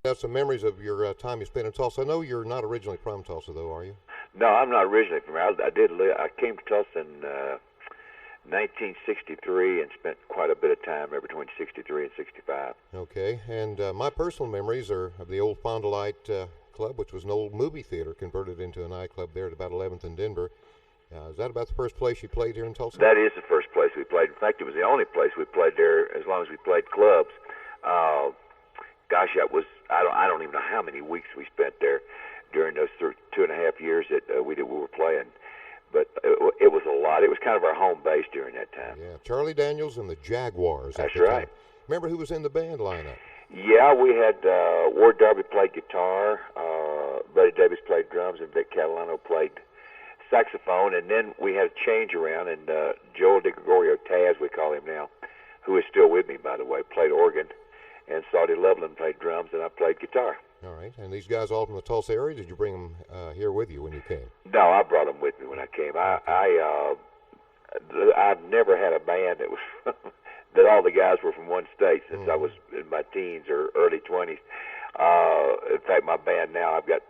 Have some memories of your time you spent in Tulsa. I know you're not originally from Tulsa, though, are you? No, I'm not originally from here. I did live. I came to Tulsa in 1963 and spent quite a bit of time there between 63 and 65. Okay, and my personal memories are of the old Fond du Lac Club, which was an old movie theater converted into a nightclub there at about 11th and Denver. Is that about the first place you played here in Tulsa? That is the first place we played. In fact, it was the only place we played there as long as we played clubs. Uh, Gosh, that was I don't even know how many weeks we spent there during those 2.5 years that we were playing. But it was a lot. It was kind of our home base during that time. Yeah, Charlie Daniels and the Jaguars at That's the right. time. Remember who was in the band lineup? Yeah, we had Ward Darby played guitar, Buddy Davis played drums, and Vic Catalano played saxophone. And then we had a change around, and Joel DiGregorio Taz, we call him now, who is still with me, by the way, played organ, and Saudi Loveland played drums, and I played guitar. All right, and these guys all from the Tulsa area. Did you bring them here with you when you came? No, I brought them with me when I came. I've never had a band that was that all the guys were from one state since I was in my teens or early 20s. In fact, my band now, I've got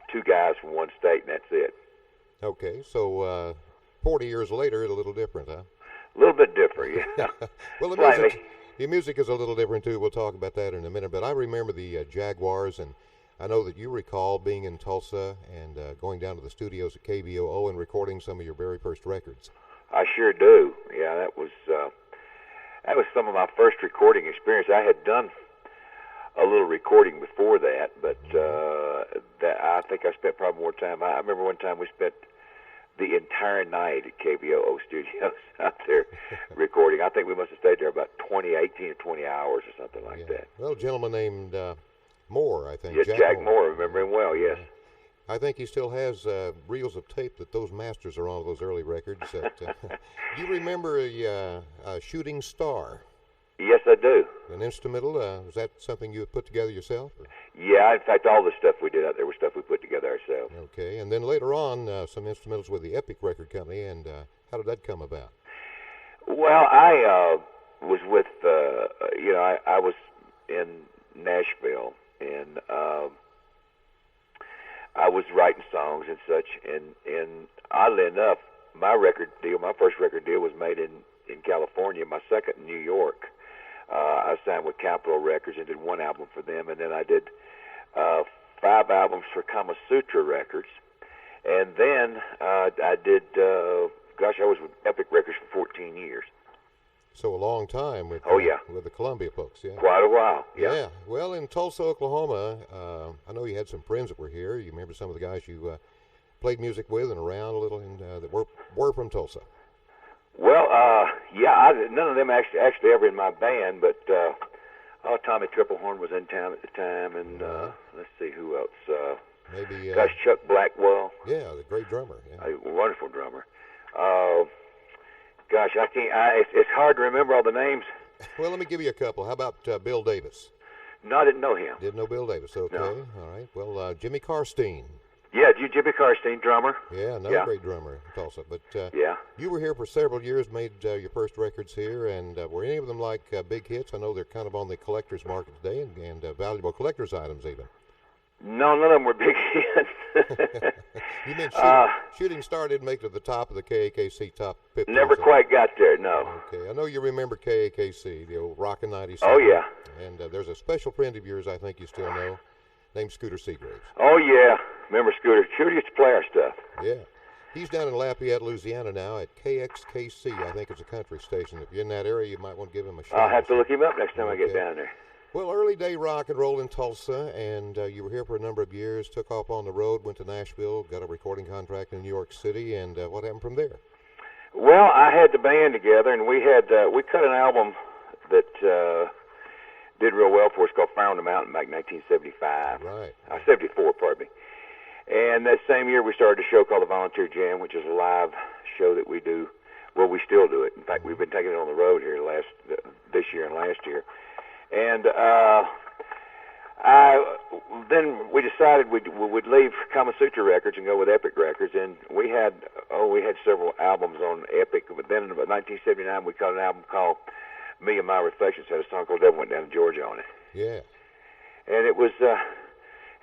two guys from one state, and that's it. Okay, so 40 years later, it's a little different, huh? A little bit different, yeah. Well, Slightly. the music is a little different too. We'll talk about that in a minute. But I remember the Jaguars, and I know that you recall being in Tulsa and going down to the studios at KBOO and recording some of your very first records. I sure do. Yeah, that was some of my first recording experience. I had done a little recording before that, but that I think I spent probably more time. I remember one time we spent the entire night at KBOO Studios out there recording. I think we must have stayed there about 18 or 20 hours or something like that. Well, a gentleman named Moore, I think. Yes, Jack Moore. Remember him well, yes. I think he still has reels of tape that those masters are on those early records. That, do you remember a Shooting Star? Yes, I do. An instrumental? Was that something you put together yourself? Or? Yeah, in fact, all the stuff we did out there was stuff we put together ourselves. Okay, and then later on, some instrumentals with the Epic Record Company, and how did that come about? Well, I was with, I was in Nashville, and I was writing songs and such, and oddly enough, my first record deal was made in California, my second in New York. I signed with Capitol Records and did one album for them, and then I did 5 albums for Kama Sutra Records, and then I did, I was with Epic Records for 14 years. So a long time with with the Columbia folks, yeah. Quite a while, yeah. Yeah. Well, in Tulsa, Oklahoma, I know you had some friends that were here. You remember some of the guys you played music with and around a little, and that were from Tulsa. Well, none of them actually ever in my band, but Tommy Triplehorn was in town at the time, and let's see who else. Maybe Chuck Blackwell. Yeah, the great drummer. Yeah. A wonderful drummer. I can't. It's hard to remember all the names. Well, let me give you a couple. How about Bill Davis? No, I didn't know him. Didn't know Bill Davis. Okay, no. All right. Well, Jimmy Karstein. Yeah, Jimmy Karstein, drummer. Yeah, another great drummer in Tulsa. But you were here for several years, made your first records here, and were any of them like big hits? I know they're kind of on the collector's market today, and valuable collector's items even. No, none of them were big hits. You meant Shooting Star didn't make it to the top of the KAKC top 50. Never quite got there, no. Okay, I know you remember KAKC, the old Rockin' 97. Oh, yeah. And there's a special friend of yours I think you still know, named Scooter Seagraves. Oh, yeah. Remember Scooter? Scooter used to play our stuff. Yeah. He's down in Lafayette, Louisiana now at KXKC, I think it's a country station. If you're in that area, you might want to give him a shot. I'll have to look him up next time I get down there. Well, early day rock and roll in Tulsa, and you were here for a number of years, took off on the road, went to Nashville, got a recording contract in New York City, and what happened from there? Well, I had the band together, and we cut an album that did real well for us called Fire on the Mountain back in 1975. Right. 74, pardon me. And that same year, we started a show called the Volunteer Jam, which is a live show that we do. Well, we still do it. In fact, we've been taking it on the road here this year and last year. And then we decided we'd leave Kama Sutra Records and go with Epic Records, and we had several albums on Epic. But then in about 1979, we cut an album called Me and My Reflections. Had a song called "Devil Went Down to Georgia" on it. Yeah. and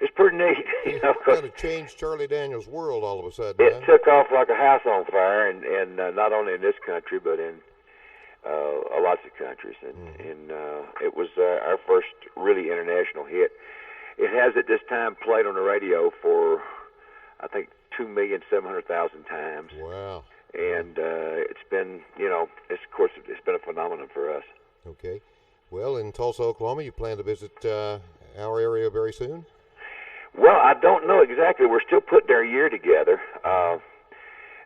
it's pretty neat, you know, 'cause kind of changed Charlie Daniels' world all of a sudden. it took off like a house on fire, and not only in this country but in lots of countries, and it was our first really international hit. It has at this time played on the radio for I think 2,700,000 times. Wow. And it's been, you know, it's been a phenomenon for us. Okay. Well, in Tulsa, Oklahoma, you plan to visit our area very soon? Well, I don't know exactly. We're still putting our year together.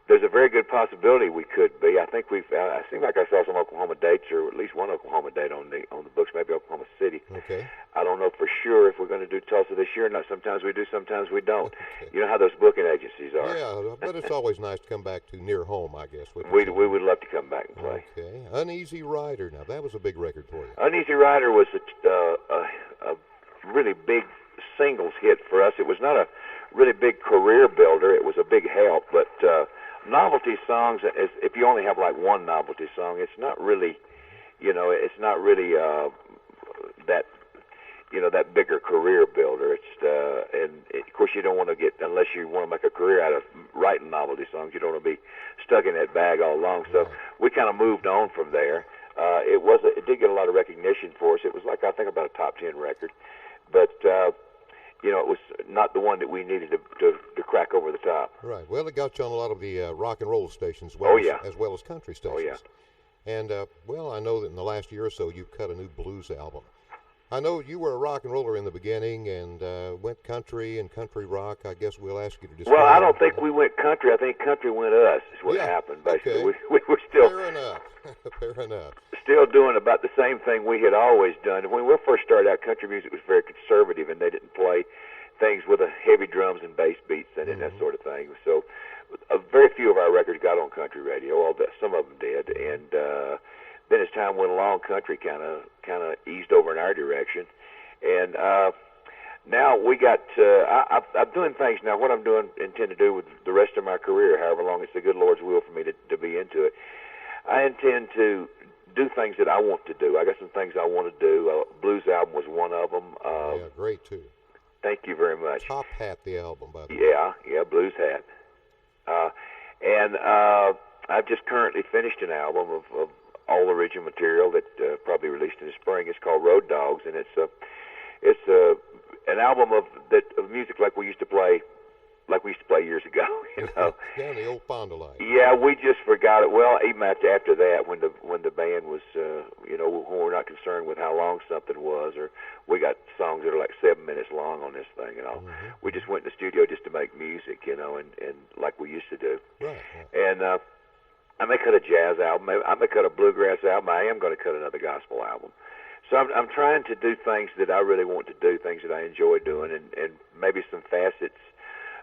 There's a very good possibility we could be. I think I seem like I saw some Oklahoma dates, or at least one Oklahoma date on the books, maybe Oklahoma City. Okay. I don't know for sure if we're going to do Tulsa this year or not. Sometimes we do, sometimes we don't. Okay. You know how those booking agencies are. Yeah, but it's always nice to come back to near home, I guess. We would love to come back and play. Okay. Uneasy Rider. Now, that was a big record for you. Uneasy Rider was a really big singles hit for us. It was not a really big career builder. It was a big help, but novelty songs, if you only have like one novelty song, it's not really, you know, it's not really that, you know, that bigger career builder. It's of course you don't want to get, unless you want to make a career out of writing novelty songs, you don't want to be stuck in that bag all along. So we kind of moved on from there. It did get a lot of recognition for us. It was like, I think, about a top 10 record, but you know, it was not the one that we needed to crack over the top. Right. Well, it got you on a lot of the rock and roll stations, as well as country stations. Oh, yeah. And, well, I know that in the last year or so you've cut a new blues album. I know you were a rock and roller in the beginning and went country and country rock. I guess we'll ask you to describe. Well, I don't think we went country. I think country went us is what happened, basically. Okay. We were still... Fair enough. Fair enough. Still doing about the same thing we had always done. When we first started out, country music was very conservative, and they didn't play things with heavy drums and bass beats in it, and that sort of thing. So very few of our records got on country radio, although some of them did. And then as time went along, country kind of eased over in our direction. And now we got, I'm doing things now. What I'm doing, intend to do with the rest of my career, however long it's the good Lord's will for me to be into it, I intend to do things that I want to do. I got some things I want to do. Blues album was one of them. Yeah, great too. Thank you very much. Top Hat, the album, by the way. Yeah, Blues Hat. And I've just currently finished an album of all original material that probably released in the spring. It's called Road Dogs, and it's an album of music like we used to play years ago, you know. Yeah, the old Fond du Lac. Yeah, we just forgot it. Well, even after that, when the band was, you know, when we're not concerned with how long something was, or we got songs that are like 7 minutes long on this thing, you know. We just went in the studio just to make music, you know, and like we used to do. Right. And I may cut a jazz album. I may cut a bluegrass album. I am going to cut another gospel album. So I'm trying to do things that I really want to do, things that I enjoy doing, and maybe some facets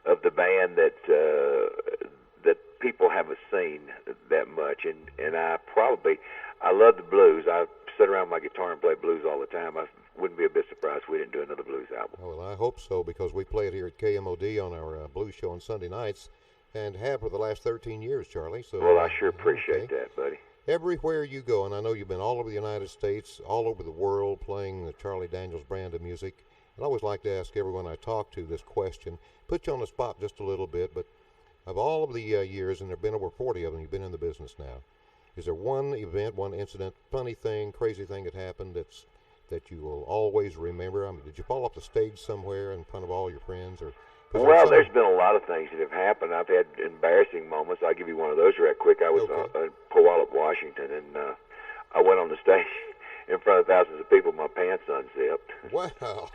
of the band that people haven't seen that much. And I love the blues. I sit around my guitar and play blues all the time. I wouldn't be a bit surprised if we didn't do another blues album. Oh, well, I hope so, because we play it here at KMOD on our blues show on Sunday nights, and have for the last 13 years, Charlie. So, well, I sure appreciate that, buddy. Everywhere you go, and I know you've been all over the United States, all over the world, playing the Charlie Daniels brand of music. And I always like to ask everyone I talk to this question, put you on the spot just a little bit, but of all of the years, and there have been over 40 of them, you've been in the business now, is there one event, one incident, funny thing, crazy thing that happened that you will always remember? I mean, did you fall off the stage somewhere in front of all your friends? Well, there's been a lot of things that have happened. I've had embarrassing moments. I'll give you one of those right quick. I was in Puyallup, Washington, and I went on the stage in front of thousands of people, my pants unzipped. Wow.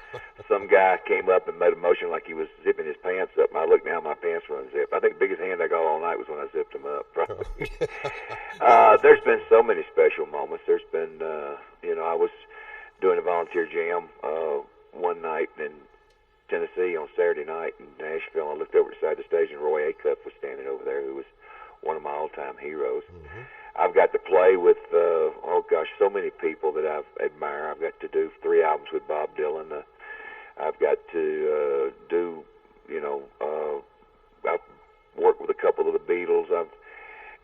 Some guy came up and made a motion like he was zipping his pants up, and I looked down, my pants were unzipped. I think the biggest hand I got all night was when I zipped them up, probably. There's been so many special moments. There's been, you know, I was doing a volunteer jam one night in Tennessee on Saturday night in Nashville. I looked over the side of the stage, and Roy Acuff was standing over there, who was one of my all-time heroes. I've got to play with, so many people that I admire. I've got to do 3 albums with Bob Dylan. I've got to do, you know, I've worked with a couple of the Beatles. I've,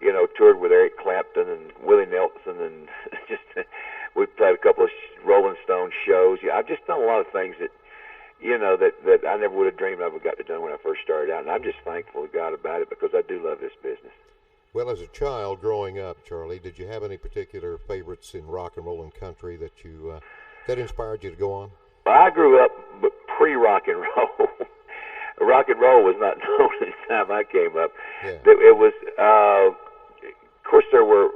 you know, toured with Eric Clapton and Willie Nelson, and just we played a couple of Rolling Stones shows. Yeah, I've just done a lot of things that, that I never would have dreamed I would have got to do when I first started out. And I'm just thankful to God about it because I do love this business. Well, as a child growing up, Charlie, did you have any particular favorites in rock and roll and country that you that inspired you to go on? Well, I grew up pre-rock and roll. Rock and roll was not known at the time I came up. Yeah. It was, of course, there were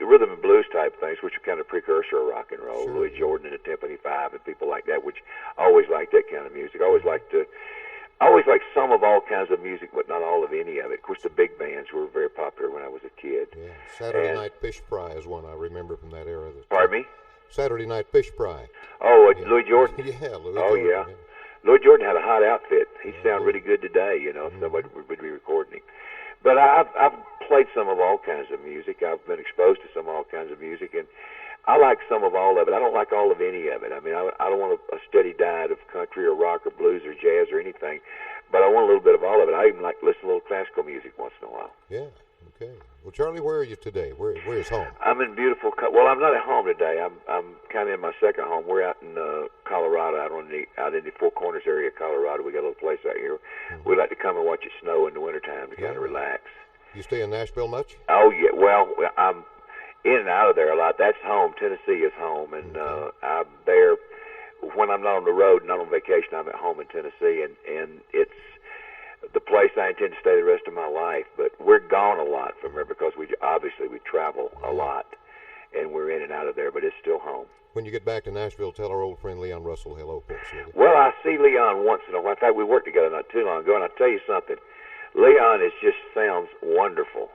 rhythm and blues type things, which are kind of precursor of rock and roll. Sure. Louis Jordan and the Timpani Five and people like that, which I always liked that kind of music. I always liked some of all kinds of music, but not all of any of it. Of course, the big bands were very popular when I was a kid. Yeah, Saturday Night Fish Fry is one I remember from that era. Pardon me? Saturday Night Fish Fry. Oh, Yeah. Louis Jordan? Yeah, Louis Oh, Jordan. yeah. Louis Jordan had a hot outfit. He'd sound really good today, Mm-hmm. somebody would be recording him. But I've played some of all kinds of music. I've been exposed to some of all kinds of music, and I like some of all of it. I don't like all of any of it. I mean, I don't want a steady diet of country or rock or blues or jazz or anything, but I want a little bit of all of it. I even like to listen to a little classical music once in a while. Yeah, okay. Well, Charlie, where are you today? Where is home? I'm in beautiful. Well, I'm not at home today. I'm kind of in my second home. We're out in Colorado, out in the Four Corners area of Colorado. We got a little place out here. Mm-hmm. We like to come and watch it snow in the wintertime to kind of relax. You stay in Nashville much? Oh yeah. Well, I'm in and out of there a lot. That's home. Tennessee is home, and I'm there when I'm not on the road, not on vacation. I'm at home in Tennessee, and it's the place I intend to stay the rest of my life. But we're gone a lot from there because we travel a lot, and we're in and out of there. But it's still home. When you get back to Nashville, tell our old friend Leon Russell hello for us. Well, I see Leon once in a while. In fact, we worked together not too long ago, and I'll tell you something. Leon sounds wonderful.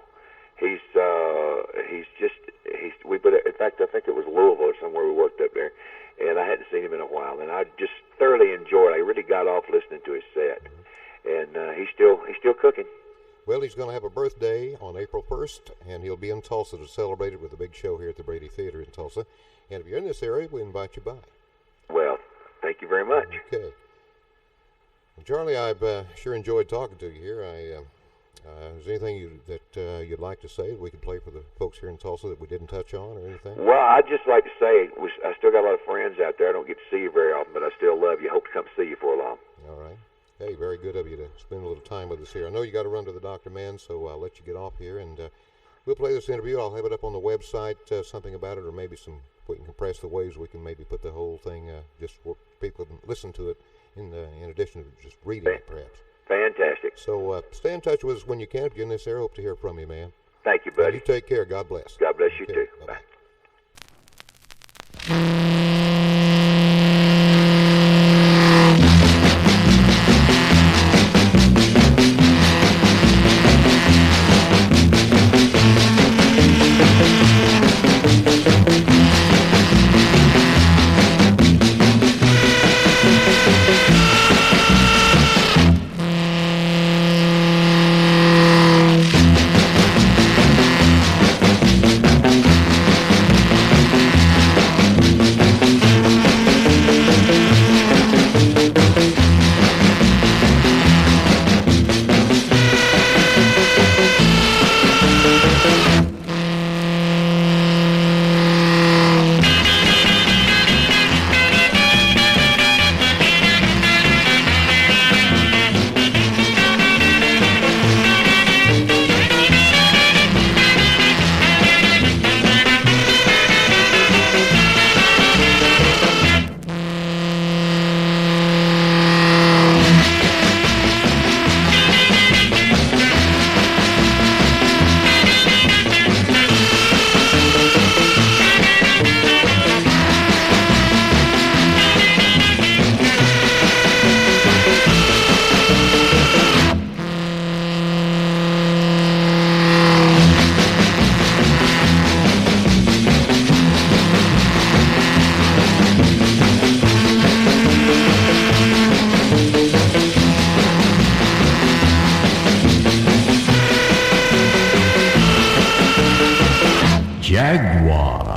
In fact, I think it was Louisville or somewhere we worked up there, and I hadn't seen him in a while, and I just thoroughly enjoyed it. I really got off listening to his set, and he's still cooking. Well, he's going to have a birthday on April 1st, and he'll be in Tulsa to celebrate it with a big show here at the Brady Theater in Tulsa. And if you're in this area, we invite you by. Well, thank you very much. Okay. Well, Charlie, I've sure enjoyed talking to you here. Is there anything that you'd like to say that we could play for the folks here in Tulsa that we didn't touch on or anything? Well, I'd just like to say I still got a lot of friends out there. I don't get to see you very often, but I still love you. Hope to come see you for long. All right. Hey, very good of you to spend a little time with us here. I know you got to run to the doctor, man, so I'll let you get off here, and we'll play this interview. I'll have it up on the website, something about it, or maybe we can compress the waves. We can maybe put the whole thing just where people can listen to it in addition to just reading it, perhaps. Fantastic. So stay in touch with us when you can. If you're in this area, hope to hear from you, man. Thank you, buddy. You take care. God bless. God bless you, Okay, too. bye-bye. Bye. Jaguar.